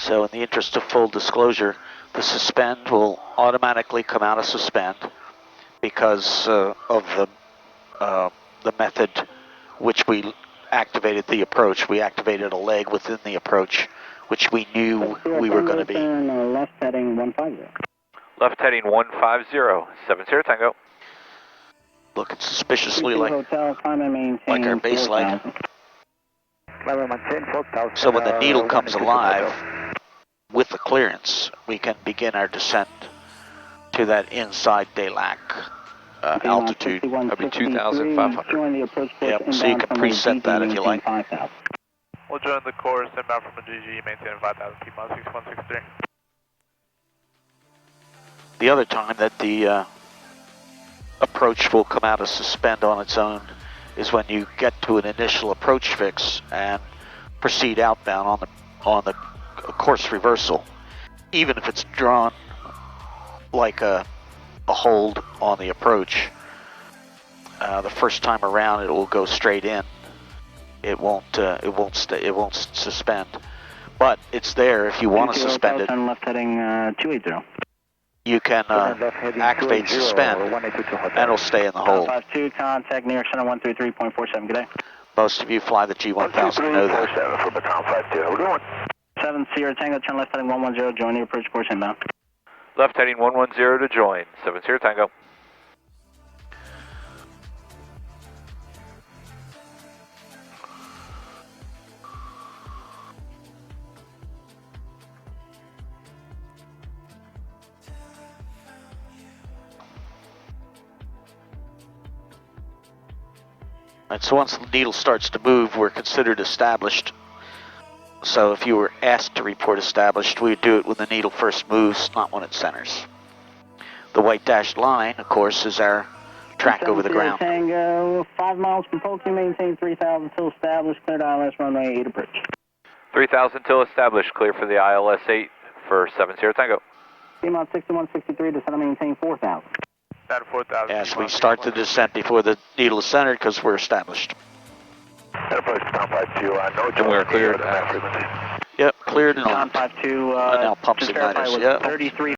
So in the interest of full disclosure, the suspend will automatically come out of suspend because of the method which we activated the approach. We activated a leg within the approach, which we knew we were going to be. Left heading 150. Left heading 150, 70 Tango. Looking suspiciously like our base light. So when the needle comes alive with the clearance, we can begin our descent to that inside Delac altitude. That'll be 2,500. Yep, so you can preset that if you like. We'll join the course inbound from the GG, maintain 5,000 feet, 6163. The other time that the approach will come out of suspend on its own is when you get to an initial approach fix and proceed outbound on the course reversal. Even if it's drawn like a hold on the approach, the first time around it will go straight in. It won't suspend, but it's there if you want to suspend it. Left heading 280. You can activate suspend, and it'll stay in the hold. 552, contact New York Center 133.47. Good day. Most of you fly the G1000 know that. 7 Sierra Tango, turn left heading 110, join the approach course inbound. Left heading 110 to join, 70 Tango. And so once the needle starts to move, we're considered established. So if you were asked to report established, we would do it when the needle first moves, not when it centers. The white dashed line, of course, is our track over the ground. Tango, 5 miles from Polk, maintain 3,000 till established, cleared ILS runway 8 approach. 3,000 till established, clear for the ILS 8 for 70 Tango. T-Mod 6163, descend maintain 4,000. Down to 4,000. Yes, we start the descent before the needle is centered because we're established. And we're cleared. Yep, cleared and on. Con 52, now pumps just verify igniters, was yep. 33.